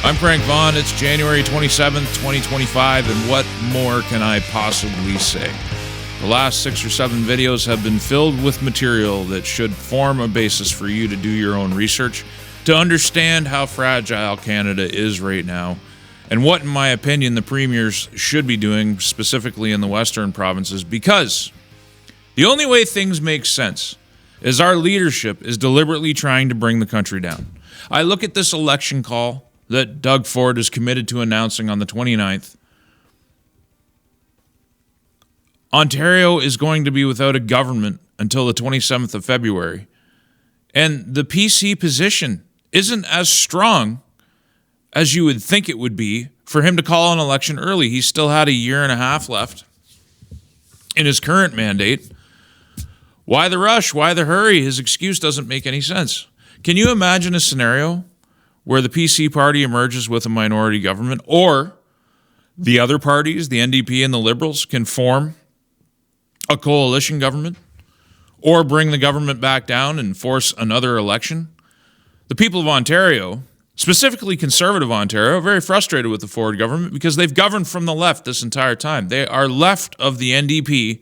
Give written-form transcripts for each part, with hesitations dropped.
I'm Frank Vaughn. It's January 27th, 2025, and what more can I possibly say? The last 6 or 7 videos have been filled with material that should form a basis for you to do your own research, to understand how fragile Canada is right now, and what, in my opinion, the premiers should be doing, specifically in the western provinces, because the only way things make sense is our leadership is deliberately trying to bring the country down. I look at this election call that Doug Ford is committed to announcing on the 29th. Ontario is going to be without a government until the 27th of February. And the PC position isn't as strong as you would think it would be for him to call an election early. He still had a year and a half left in his current mandate. Why the rush? Why the hurry? His excuse doesn't make any sense. Can you imagine a scenario where the PC party emerges with a minority government, or the other parties, the NDP and the Liberals, can form a coalition government, or bring the government back down and force another election? The people of Ontario, specifically conservative Ontario, are very frustrated with the Ford government because they've governed from the left this entire time. They are left of the NDP,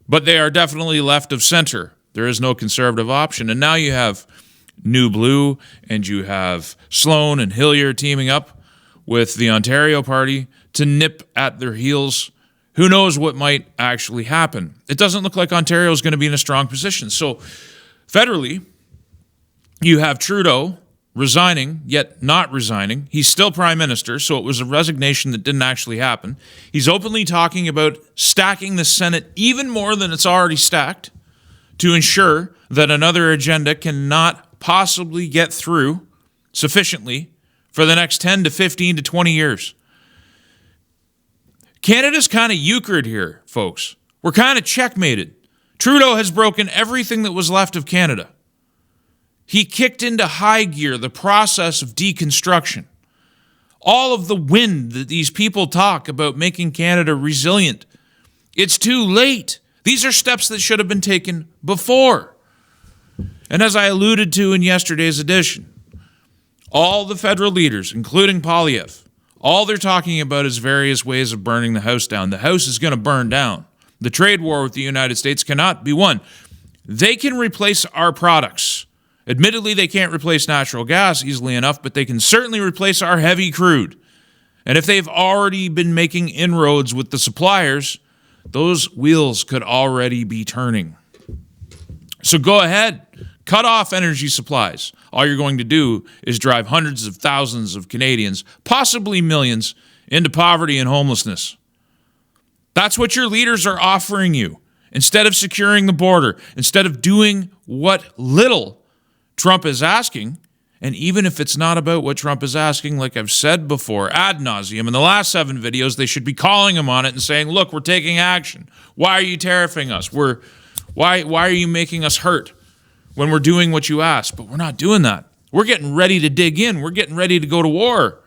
but they are definitely left of center. There is no conservative option. And now you have New Blue, and you have Sloan and Hillier teaming up with the Ontario Party to nip at their heels. Who knows what might actually happen? It doesn't look like Ontario is going to be in a strong position. So federally, you have Trudeau resigning, yet not resigning. He's still prime minister, so it was a resignation that didn't actually happen. He's openly talking about stacking the Senate even more than it's already stacked to ensure that another agenda cannot possibly get through sufficiently for the next 10 to 15 to 20 years. Canada's kind of euchred here, folks. We're kind of checkmated. Trudeau has broken everything that was left of Canada. He kicked into high gear the process of deconstruction. All of the wind that these people talk about making Canada resilient, it's too late. These are steps that should have been taken before. And as I alluded to in yesterday's edition, all the federal leaders, including Poilievre, all they're talking about is various ways of burning the house down. The house is going to burn down. The trade war with the United States cannot be won. They can replace our products. Admittedly, they can't replace natural gas easily enough, but they can certainly replace our heavy crude. And if they've already been making inroads with the suppliers, those wheels could already be turning. So go ahead. Cut off energy supplies. All you're going to do is drive hundreds of thousands of Canadians, possibly millions, into poverty and homelessness. That's what your leaders are offering you. Instead of securing the border, instead of doing what little Trump is asking, and even if it's not about what Trump is asking, like I've said before, ad nauseum, in the last 7 videos, they should be calling him on it and saying, look, we're taking action. Why are you tariffing us? Why are you making us hurt when we're doing what you ask? But we're not doing that. We're getting ready to dig in. We're getting ready to go to war.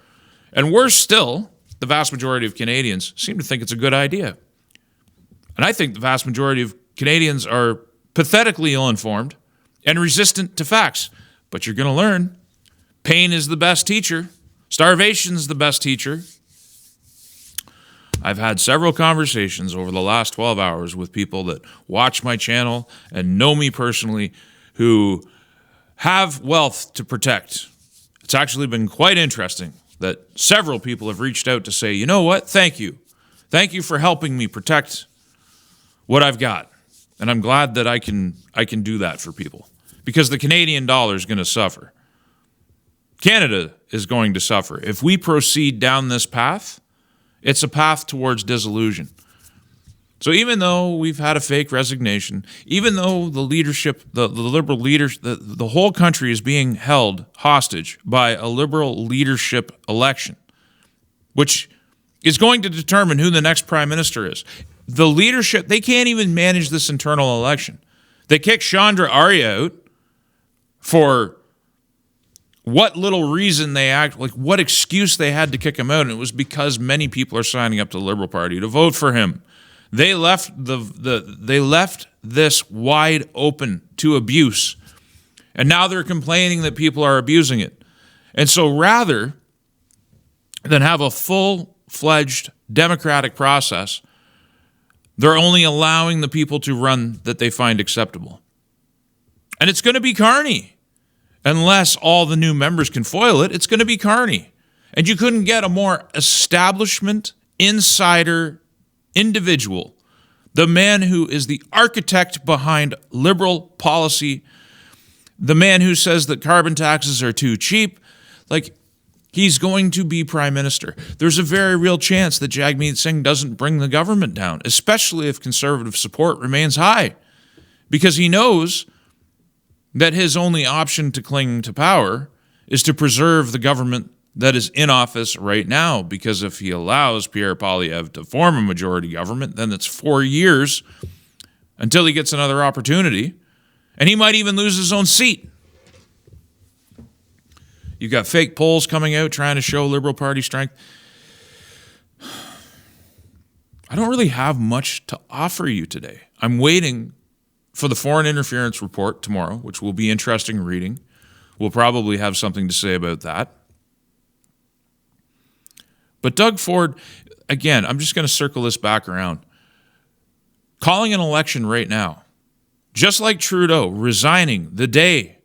And we're still, the vast majority of Canadians seem to think it's a good idea. And I think the vast majority of Canadians are pathetically ill-informed and resistant to facts. But you're going to learn. Pain is the best teacher. Starvation is the best teacher. I've had several conversations over the last 12 hours with people that watch my channel and know me personally, who have wealth to protect. It's actually been quite interesting that several people have reached out to say, you know what, thank you. Thank you for helping me protect what I've got. And I'm glad that I can do that for people, because the Canadian dollar is going to suffer. Canada is going to suffer. If we proceed down this path, it's a path towards dissolution. So even though we've had a fake resignation, even though the leadership, the Liberal leaders, the whole country is being held hostage by a Liberal leadership election, which is going to determine who the next prime minister is. The leadership, they can't even manage this internal election. They kicked Chandra Arya out for what little reason they what excuse they had to kick him out, and it was because many people are signing up to the Liberal Party to vote for him. They left they left this wide open to abuse, and now they're complaining that people are abusing it. And so rather than have a full-fledged democratic process. They're only allowing the people to run that they find acceptable. And it's going to be carny. Unless all the new members can foil it, it's going to be carny. And you couldn't get a more establishment, insider, individual, the man who is the architect behind liberal policy, the man who says that carbon taxes are too cheap. Like, he's going to be prime minister. There's a very real chance that Jagmeet Singh doesn't bring the government down, especially if conservative support remains high, because he knows that his only option to cling to power is to preserve the government that is in office right now, because if he allows Pierre Poilievre to form a majority government, then it's 4 years until he gets another opportunity, and he might even lose his own seat. You've got fake polls coming out trying to show Liberal Party strength. I don't really have much to offer you today. I'm waiting for the foreign interference report tomorrow, which will be interesting reading. We'll probably have something to say about that. But Doug Ford, again, I'm just going to circle this back around. Calling an election right now, just like Trudeau resigning the day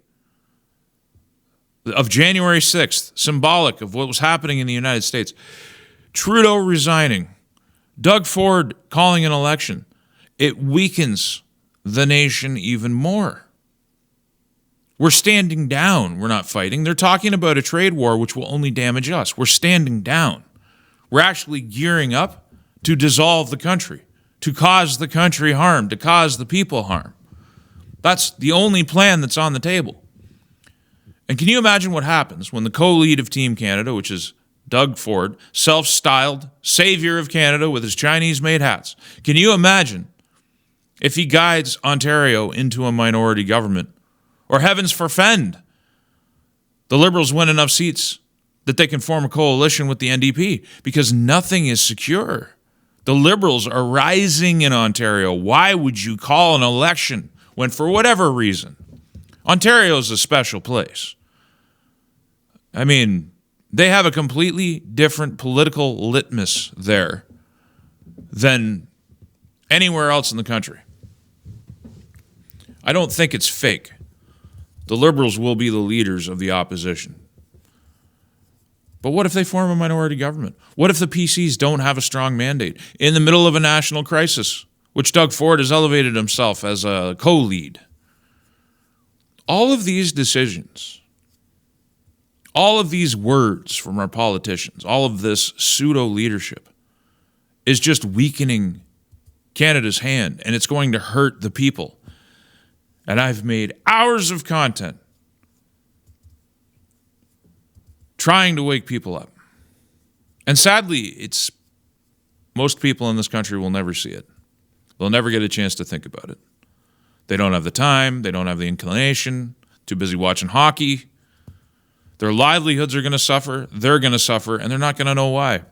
of January 6th, symbolic of what was happening in the United States. Trudeau resigning, Doug Ford calling an election. It weakens the nation even more. We're standing down. We're not fighting. They're talking about a trade war which will only damage us. We're standing down. We're actually gearing up to dissolve the country, to cause the country harm, to cause the people harm. That's the only plan that's on the table. And can you imagine what happens when the co-lead of Team Canada, which is Doug Ford, self-styled savior of Canada with his Chinese-made hats, can you imagine if he guides Ontario into a minority government? Or heavens forfend, the Liberals win enough seats that they can form a coalition with the NDP, because nothing is secure. The Liberals are rising in Ontario. Why would you call an election when, for whatever reason, Ontario is a special place? I mean, they have a completely different political litmus there than anywhere else in the country. I don't think it's fake. The Liberals will be the leaders of the opposition. But what if they form a minority government? What if the PCs don't have a strong mandate in the middle of a national crisis, which Doug Ford has elevated himself as a co-lead? All of these decisions, all of these words from our politicians, all of this pseudo-leadership is just weakening Canada's hand, and it's going to hurt the people. And I've made hours of content trying to wake people up. And sadly, most people in this country will never see it. They'll never get a chance to think about it. They don't have the time. They don't have the inclination. Too busy watching hockey. Their livelihoods are going to suffer. They're going to suffer, and they're not going to know why.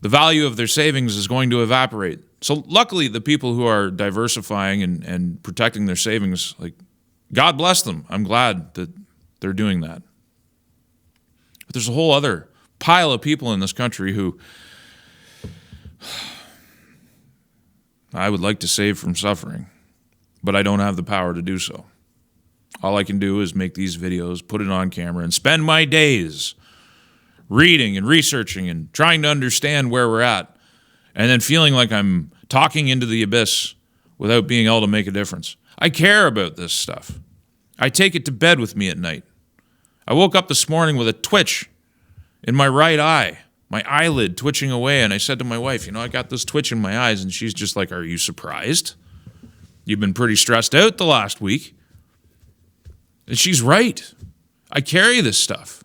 The value of their savings is going to evaporate. So luckily, the people who are diversifying and protecting their savings, like, God bless them. I'm glad that they're doing that. But there's a whole other pile of people in this country who I would like to save from suffering, but I don't have the power to do so. All I can do is make these videos, put it on camera, and spend my days reading and researching and trying to understand where we're at, and then feeling like I'm talking into the abyss without being able to make a difference. I care about this stuff. I take it to bed with me at night. I woke up this morning with a twitch in my right eye, my eyelid twitching away, and I said to my wife, I got this twitch in my eyes, and she's just like, are you surprised? You've been pretty stressed out the last week. And she's right. I carry this stuff.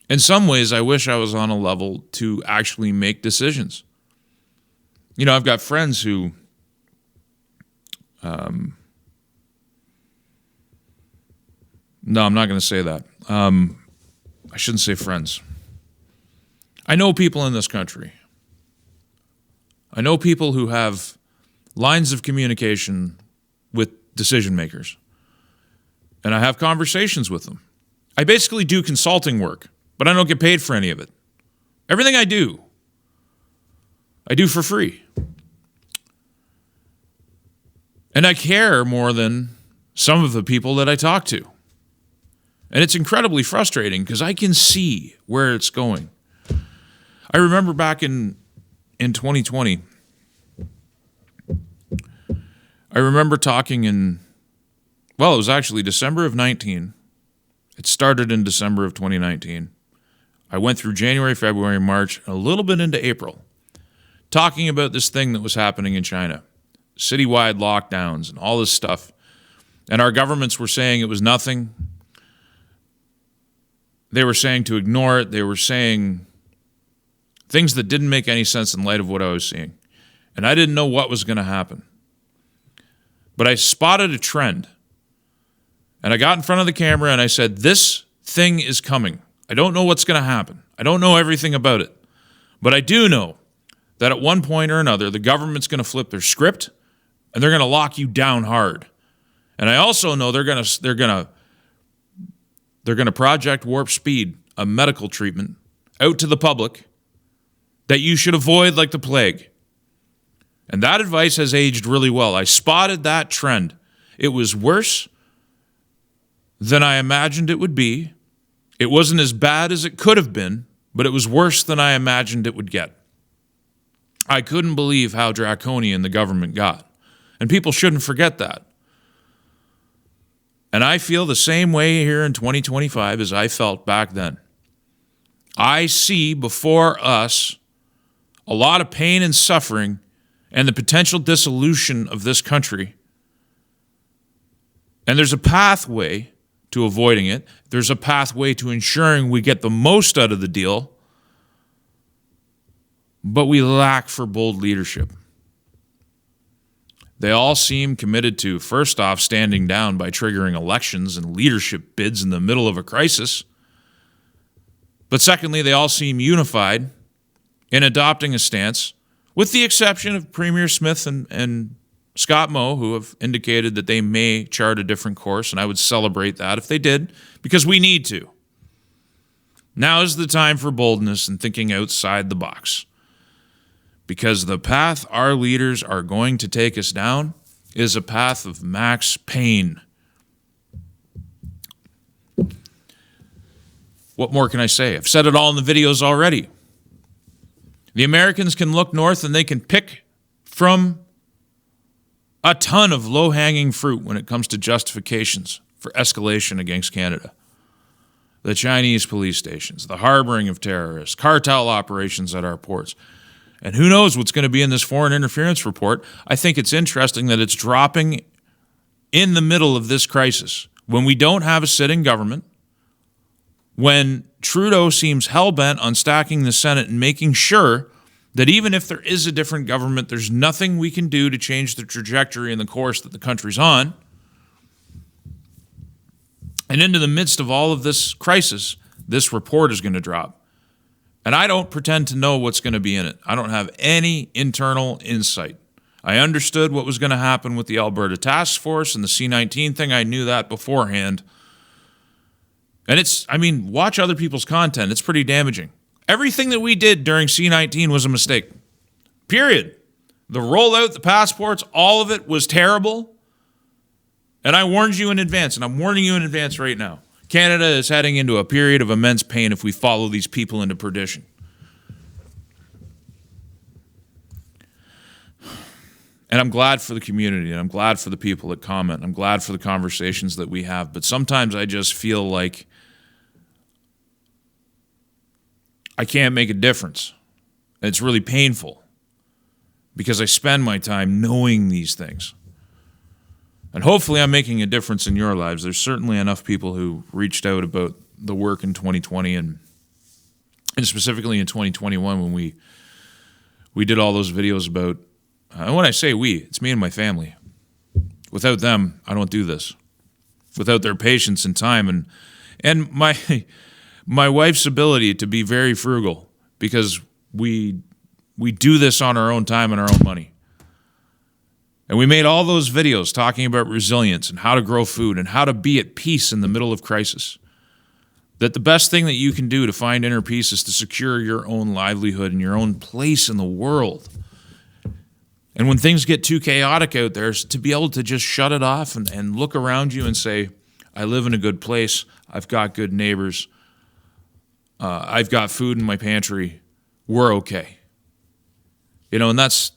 In some ways, I wish I was on a level to actually make decisions. I've got friends who no, I'm not going to say that. I shouldn't say friends. I know people in this country. I know people who have lines of communication with decision makers. And I have conversations with them. I basically do consulting work, but I don't get paid for any of it. Everything I do for free. And I care more than some of the people that I talk to. And it's incredibly frustrating because I can see where it's going. I remember back in 2020, I remember talking it was actually December of 19. It started in December of 2019. I went through January, February, March, a little bit into April, talking about this thing that was happening in China, citywide lockdowns and all this stuff. And our governments were saying it was nothing. They were saying to ignore it. They were saying things that didn't make any sense in light of what I was seeing. And I didn't know what was going to happen. But I spotted a trend. And I got in front of the camera and I said, this thing is coming. I don't know what's going to happen. I don't know everything about it. But I do know that at one point or another, the government's going to flip their script and they're going to lock you down hard. And I also know they're going to project warp speed, a medical treatment, out to the public that you should avoid like the plague. And that advice has aged really well. I spotted that trend. It was worse than I imagined it would be. It wasn't as bad as it could have been, but it was worse than I imagined it would get. I couldn't believe how draconian the government got. And people shouldn't forget that. And I feel the same way here in 2025 as I felt back then. I see before us a lot of pain and suffering and the potential dissolution of this country. And there's a pathway to avoiding it. There's a pathway to ensuring we get the most out of the deal. But we lack for bold leadership. They all seem committed to, first off, standing down by triggering elections and leadership bids in the middle of a crisis. But secondly, they all seem unified in adopting a stance, with the exception of Premier Smith and Scott Moe, who have indicated that they may chart a different course, and I would celebrate that if they did, because we need to. Now is the time for boldness and thinking outside the box. Because the path our leaders are going to take us down is a path of max pain. What more can I say? I've said it all in the videos already. The Americans can look north and they can pick from a ton of low-hanging fruit when it comes to justifications for escalation against Canada. The Chinese police stations, the harboring of terrorists, cartel operations at our ports. And who knows what's going to be in this foreign interference report. I think it's interesting that it's dropping in the middle of this crisis, when we don't have a sitting government, when Trudeau seems hell-bent on stacking the Senate and making sure that even if there is a different government, there's nothing we can do to change the trajectory and the course that the country's on. And into the midst of all of this crisis, this report is going to drop. And I don't pretend to know what's going to be in it. I don't have any internal insight. I understood what was going to happen with the Alberta Task Force and the C-19 thing. I knew that beforehand. And watch other people's content. It's pretty damaging. Everything that we did during C-19 was a mistake. Period. The rollout, the passports, all of it was terrible. And I warned you in advance, and I'm warning you in advance right now. Canada is heading into a period of immense pain if we follow these people into perdition. And I'm glad for the community, and I'm glad for the people that comment. I'm glad for the conversations that we have. But sometimes I just feel like I can't make a difference. And it's really painful because I spend my time knowing these things. And hopefully I'm making a difference in your lives. There's certainly enough people who reached out about the work in 2020 and specifically in 2021 when we did all those videos about, and when I say we, it's me and my family. Without them, I don't do this. Without their patience and time and my wife's ability to be very frugal, because we do this on our own time and our own money. And we made all those videos talking about resilience and how to grow food and how to be at peace in the middle of crisis. That the best thing that you can do to find inner peace is to secure your own livelihood and your own place in the world. And when things get too chaotic out there, is to be able to just shut it off and look around you and say, I live in a good place. I've got good neighbors. I've got food in my pantry. We're okay. And that's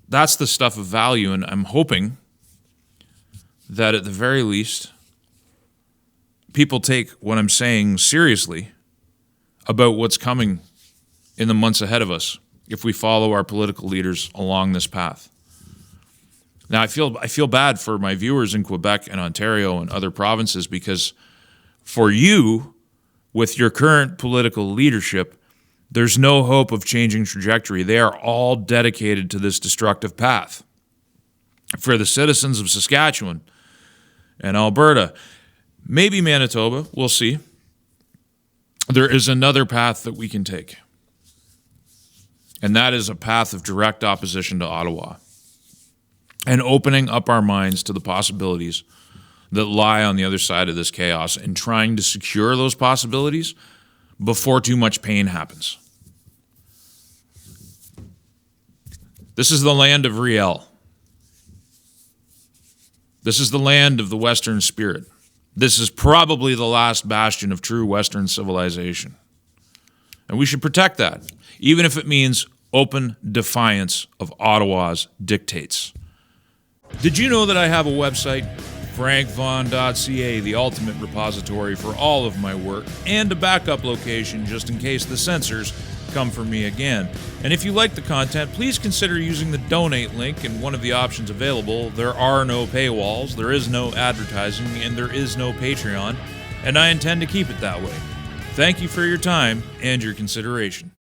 the stuff of value. And I'm hoping that at the very least, people take what I'm saying seriously about what's coming in the months ahead of us if we follow our political leaders along this path. Now, I feel bad for my viewers in Quebec and Ontario and other provinces, because for you, with your current political leadership, there's no hope of changing trajectory. They are all dedicated to this destructive path. For the citizens of Saskatchewan and Alberta, maybe Manitoba, we'll see, there is another path that we can take. And that is a path of direct opposition to Ottawa and opening up our minds to the possibilities that lie on the other side of this chaos and trying to secure those possibilities before too much pain happens. This is the land of Riel. This is the land of the Western spirit. This is probably the last bastion of true Western civilization. And we should protect that, even if it means open defiance of Ottawa's dictates. Did you know that I have a website, frankvaughn.ca, the ultimate repository for all of my work, and a backup location just in case the censors come for me again? And if you like the content, please consider using the donate link in one of the options available. There are no paywalls, there is no advertising, and there is no Patreon, and I intend to keep it that way. Thank you for your time and your consideration.